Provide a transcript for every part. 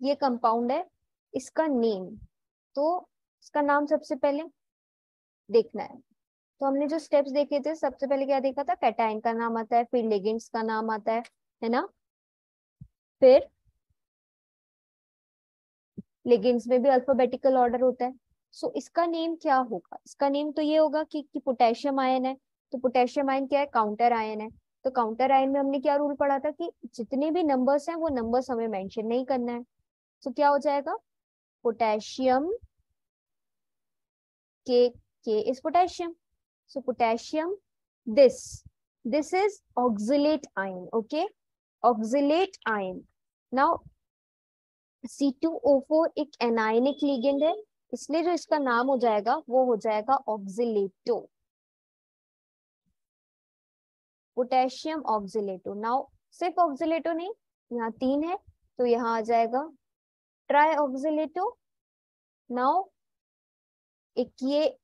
ये कंपाउंड है, इसका नेम, तो इसका नाम सबसे पहले देखना है। तो हमने जो स्टेप्स देखे थे, सबसे पहले क्या देखा था, कैटायन का नाम आता है, फिर लिगेंड्स का नाम आता है ना। फिर लिगेंड्स में भी अल्फाबेटिकल ऑर्डर होता है। सो इसका नेम क्या होगा, इसका नेम तो ये होगा कि पोटेशियम आयन है, तो पोटेशियम आयन क्या है, काउंटर आयन है। तो काउंटर आयन में हमने क्या रूल पढ़ा था कि जितने भी नंबर्स हैं वो नंबर्स हमें मेंशन नहीं करना है। तो क्या हो जाएगा, पोटेशियम के is potassium, so potassium, this this is oxalate ion, okay, oxalate ion. Now C2O4 एक एनायनिक लिगेंड है, इसलिए जो इसका नाम हो जाएगा वो हो जाएगा ऑक्सिलेटो, पोटेशियम ऑक्सिलेटो। नाउ सिर्फ ऑक्सिलेटो नहीं, यहाँ 3 है, तो यहाँ आ जाएगा ट्राई ऑक्सिलेटो। नाउ एक ये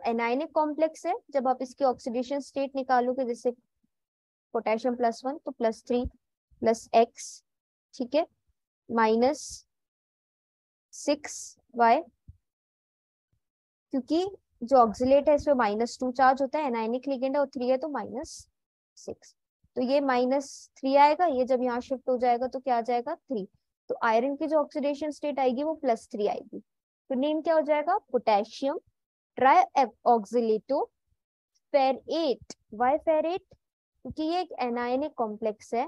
एनायनिक कॉम्प्लेक्स है, जब आप इसकी ऑक्सीडेशन स्टेट निकालोगे, जैसे पोटेशियम +1 तो +3 +X, ठीक है, -6Y, क्योंकि जो ऑक्सिलेट है इसमें -2 चार्ज होता है, एनायनिक लिगेंड है और 3 है तो -6, तो ये -3 आएगा, ये जब यहाँ शिफ्ट हो जाएगा तो क्या आ जाएगा 3। तो आयरन की जो ऑक्सीडेशन स्टेट आएगी वो +3 आएगी, तो नेम क्या हो जाएगा, potassium tri oxalato ferrate. Why ferrate, क्योंकि ये एक एनायनिक कॉम्प्लेक्स है।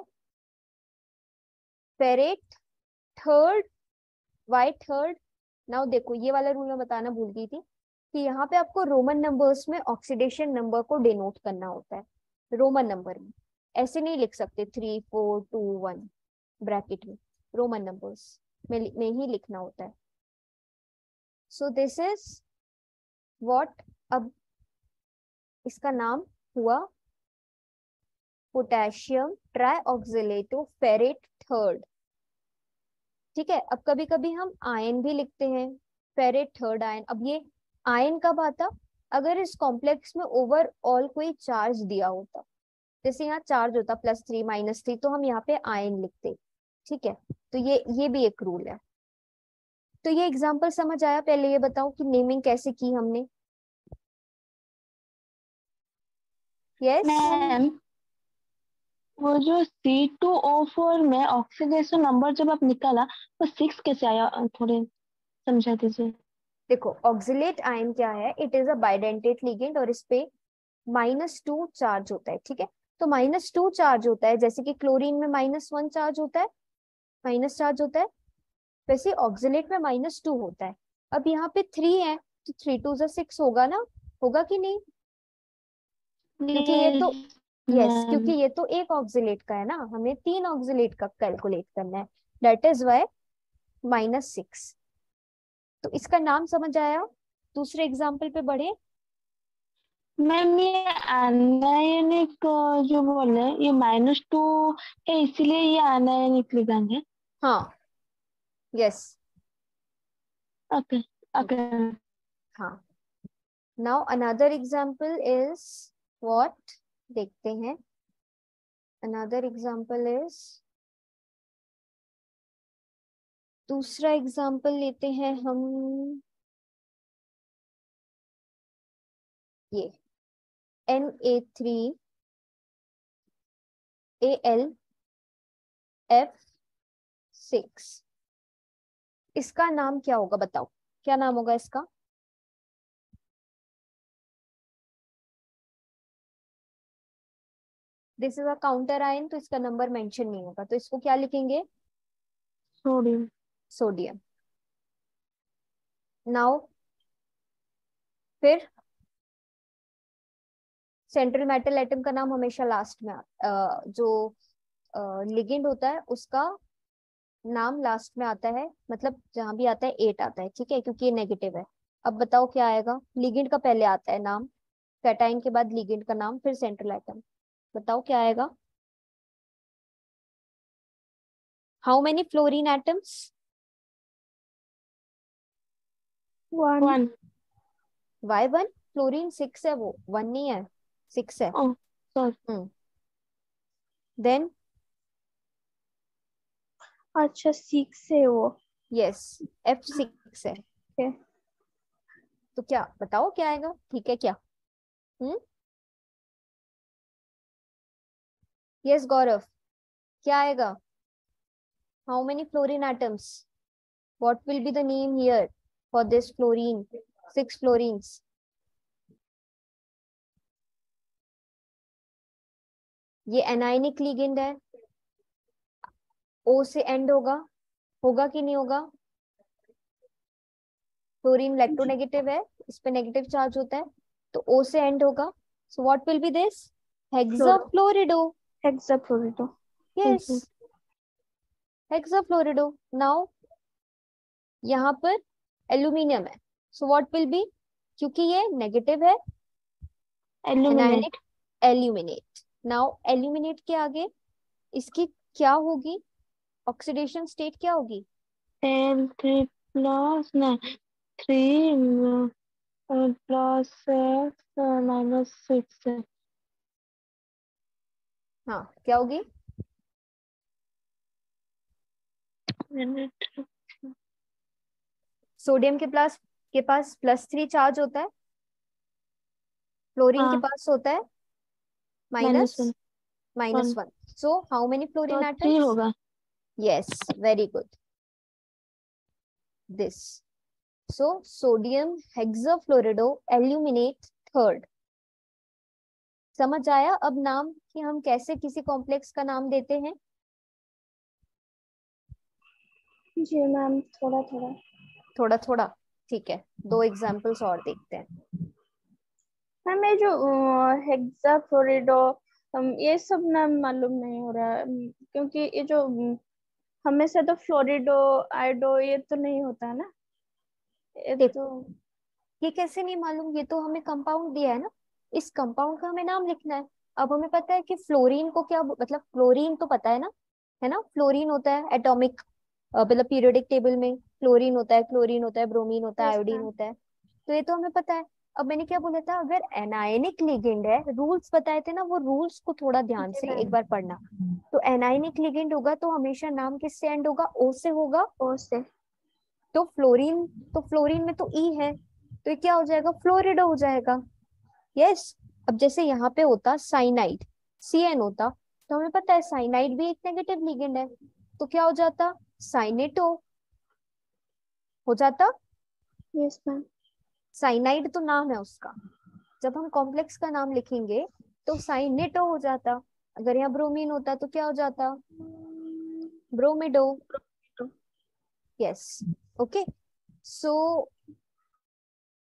Ferrate third, why third. Now देखो ये वाला रूल मैं बताना भूल गई थी कि यहाँ पे आपको रोमन नंबर्स में ऑक्सीडेशन नंबर को डिनोट करना होता है, रोमन नंबर में, ऐसे नहीं लिख सकते 3 4 2 1 ब्रैकेट में, रोमन नंबर्स में ही लिखना होता है। सो दिस इज व्हाट, अब इसका नाम हुआ पोटेशियम ट्राईऑक्सिलेटो फेरेट थर्ड, ठीक है। अब कभी कभी हम आयन भी लिखते हैं, फेरेट थर्ड आयन। अब ये आयन कब आता, अगर इस कॉम्प्लेक्स में ओवरऑल कोई चार्ज दिया होता, जैसे यहाँ चार्ज होता +3 -3, तो हम यहाँ पे आयन लिखते, ठीक है। तो ये भी एक रूल है। तो ये एग्जांपल समझ आया, पहले ये बताओ कि नेमिंग कैसे की हमने। यस मैम वो जो C2O4 में ऑक्सीडेशन नंबर जब आप निकाला, वो 6 कैसे आया, थोड़े समझा दीजिए। देखो, ऑक्सिलेट आयन क्या है, it is a bidentate ligand और इस पे -2 चार्ज होता है, ठीक है। तो -2 चार्ज होता है, जैसे कि क्लोरीन में -1 चार्ज होता है, माइनस चार्ज होता है, वैसे ऑक्सिलेट में -2 होता है। अब यहाँ पे 3 है, तो 3 2 6 होगा ना, होगा कि नहीं, क्योंकि ये तो, यस यस, क्योंकि मैम। ये तो एक ऑक्सिलेट का है ना, हमें 3 ऑक्सिलेट का कैलकुलेट करना है, दैट इज वाई -6। तो इसका नाम समझ आया। दूसरे एग्जाम्पल पे बढ़े। मैम ये आनायनिक जो बोल रहे हैं, ये -2 है, इसीलिए ये आनायनिक लिगैंड है। हाँ, यस, ओके ओके। हाँ। Now another example is what, देखते हैं। अनदर एग्जाम्पल इज, दूसरा एग्जाम्पल लेते हैं हम, ये Na3Al F6, इसका नाम क्या होगा बताओ, क्या नाम होगा इसका। This is a counter ion, तो इसका नंबर मेंशन नहीं होगा, तो इसको क्या लिखेंगे, सोडियम। सोडियम। नाउ फिर सेंट्रल मेटल एटम का नाम हमेशा लास्ट में जो लिगेंड होता है उसका नाम लास्ट में आता है, मतलब जहां भी आता है 8 आता है, ठीक है, क्योंकि ये नेगेटिव है। अब बताओ क्या आएगा, लिगेंड का पहले आता है नाम, कैटाइन के बाद लिगेंड का नाम, फिर सेंट्रल एटम, बताओ क्या आएगा। How many fluorine atoms, 1। Y 1, fluorine 6 है, वो 1 नहीं है, 6 है। Oh sorry. हम्म, देन अच्छा 6 है वो। यस, F6 है। Okay. तो क्या बताओ क्या आएगा, ठीक है क्या? यस गौरव, क्या आएगा? How many fluorine atoms? What will be the name here for this fluorine, 6 fluorines? ये एनायनिक लिगेंड है, O से एंड होगा कि नहीं होगा? फ्लोरीन इलेक्ट्रोनेगेटिव है, इस पे नेगेटिव चार्ज होता है, तो O से एंड होगा। So what will be this? Hexafluorido. Hexafluorido. Yes, hexafluorido. Now यहाँ पर एल्यूमिनियम है, सो व्हाट विल बी, क्योंकि ये नेगेटिव है, एनायनिक, एल्यूमिनेट। नाउ एल्यूमिनेट के आगे इसकी क्या होगी, ऑक्सीडेशन स्टेट क्या होगी? 10 3 प्लस ना 3 प्लस 6 माइनस 6 हाँ, क्या होगी? सोडियम के पास +3 चार्ज होता है, फ्लोरीन के हाँ पास होता है minus -1 minus 1। So how many fluorine तो 3 एटम्स? होगा। Yes, very good, this. So sodium hexafluorido aluminate third. समझ आया अब नाम कि हम कैसे किसी कॉम्प्लेक्स का नाम देते हैं? जी मैम, थोड़ा थोड़ा। थोड़ा थोड़ा, ठीक है। 2 एग्जाम्पल्स और देखते हैं। मैम ये जो हेक्साफ्लोरिडो, ये सब नाम मालूम नहीं हो रहा है, क्योंकि ये जो हमेशा तो फ्लोरिडो आइडो ये तो नहीं होता है ना, ये देखो, तो। ये कैसे नहीं मालूम, ये तो हमें कंपाउंड दिया है ना, इस कंपाउंड का हमें नाम लिखना है। अब हमें पता है कि फ्लोरीन को क्या मतलब, फ्लोरीन तो पता है ना, फ्लोरीन होता है एटॉमिक, मतलब पीरियोडिक टेबल में फ्लोरीन होता है, क्लोरीन होता है, ब्रोमीन होता है, यस आयोडीन मैम। होता है, तो ये तो हमें पता है। अब मैंने क्या बोला था, अगर एनायनिक लिगेंड है, रूल्स बताए थे ना, वो रूल्स को थोड़ा ध्यान जी से एक मैम। बार पढ़ना। तो एनायनिक लिगेंड होगा तो हमेशा नाम किससे एंड होगा? ओ से होगा। ओ से। तो फ्लोरीन में तो ई है, तो ये क्या हो जाएगा? फ्लोरिडो हो जाएगा। यस। अब जैसे यहाँ पे होता साइनाइड, CN होता, तो हमें पता है साइनाइड भी एक नेगेटिव लिगेंड है, तो क्या हो जाता? साइनेटो हो जाता। Yes ma'am. साइनाइड तो नाम है उसका, जब हम कॉम्प्लेक्स का नाम लिखेंगे तो साइनेटो हो जाता। अगर यहाँ ब्रोमीन होता तो क्या हो जाता? ब्रोमिडो। Yes, okay. सो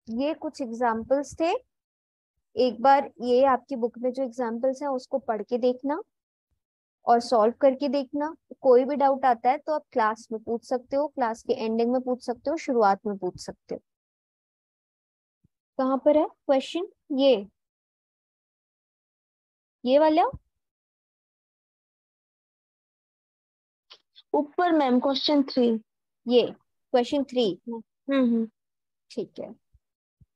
ये कुछ एग्जाम्पल्स थे। एक बार ये आपकी बुक में जो एग्जाम्पल्स हैं उसको पढ़ के देखना और सॉल्व करके देखना। कोई भी डाउट आता है तो आप क्लास में पूछ सकते हो, क्लास के एंडिंग में पूछ सकते हो, शुरुआत में पूछ सकते हो। कहाँ पर है क्वेश्चन? ये वाला। ऊपर मैम क्वेश्चन 3। ये क्वेश्चन 3, हम्म। ठीक है।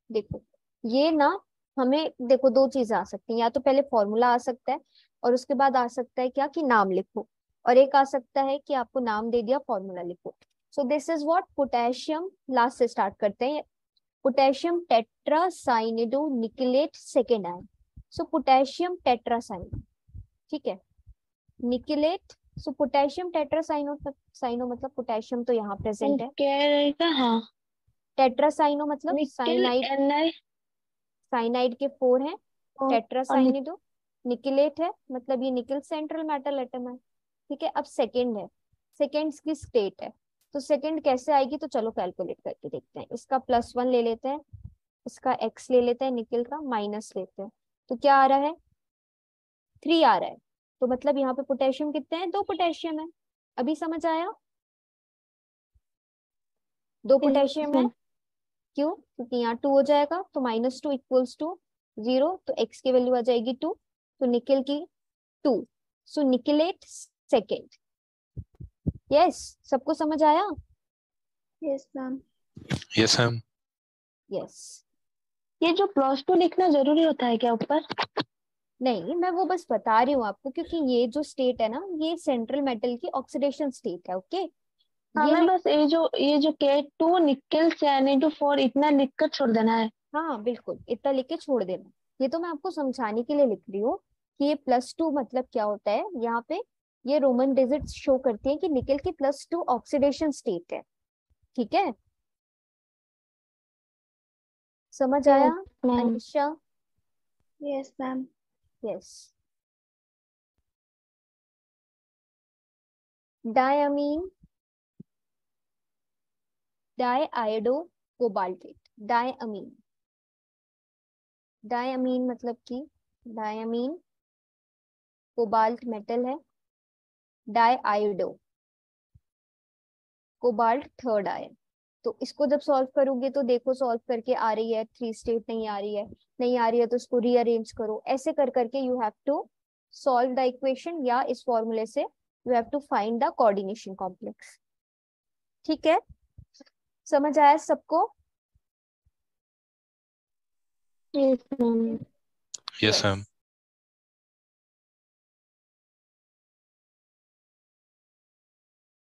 देखो, ये ना, हमें देखो 2 चीजें आ सकती हैं, या तो पहले फॉर्मूला आ सकता है और उसके बाद आ सकता है क्या कि नाम लिखो, और एक आ सकता है कि आपको नाम दे दिया फॉर्मूला लिखो। So this is what potassium, last से स्टार्ट करते हैं। Potassium tetracyanido nickelate second ion. So potassium tetracyan, ठीक है, nickelate. So potassium tetracyano, cyano मतलब पोटेशियम तो यहाँ प्रेजेंट है, कह रहेगा हाँ। टेट्रासाइनो मतलब निकल साइनाइड, Ni साइनाइड के 4 हैं, और टेट्रासाइनिडो। निकलेट है मतलब ये निकल सेंट्रल मेटल एटम है, ठीक है। अब सेकेंड है, सेकेंड्स की स्टेट है, तो सेकेंड कैसे आएगी, तो चलो कैलकुलेट करके देखते हैं। इसका +1 ले लेते हैं, इसका x ले लेते हैं, निकल का माइनस लेते हैं, तो क्या आ रहा है? 3 आ रहा है। तो मतलब यहाँ पे पोटेशियम कितने हैं? 2 पोटेशियम है। अभी समझ आया? 2 पोटेशियम है। क्यों? क्योंकि यहाँ 2 हो जाएगा, तो -2 इक्वल्स टू 0, तो x की वैल्यू आ जाएगी 2, तो निकल की 2। सो निकलेट सेकेंड। यस, सबको समझ आया? Yes ma'am. Yes ma'am. Yes. ये जो +2 लिखना जरूरी होता है क्या ऊपर? नहीं, मैं वो बस बता रही हूँ आपको, क्योंकि ये जो स्टेट है ना, ये सेंट्रल मेटल की ऑक्सीडेशन स्टेट है। ओके, ये हमें बस ये जो K2 निकल Cyanide 4 इतना लिख कर छोड़ देना है। हाँ बिल्कुल, इतना लिख के छोड़ देना। ये तो मैं आपको समझाने के लिए लिख रही हूँ कि ये +2 मतलब क्या होता है। यहाँ पे ये रोमन डिजिट्स शो करती है कि निकल की +2 ऑक्सीडेशन स्टेट है। ठीक है, समझ आया yes ma'am. Anisha? Yes ma'am. Yes. Diammine, diiodo cobaltate, diammine. Diammine मतलब कि डायमीन कोबाल्ट मेटल है, डाइआयोडो कोबाल्ट थर्ड आयन। तो इसको जब सॉल्व करोगे तो देखो, सॉल्व करके आ रही है 3 स्टेट, नहीं आ रही है, नहीं आ रही है तो इसको रीअरेंज करो। ऐसे कर करके you have to solve the equation, या इस फॉर्मूले से you have to find the coordination complex. ठीक है, समझ आया सबको? Yes ma'am. Yes ma'am.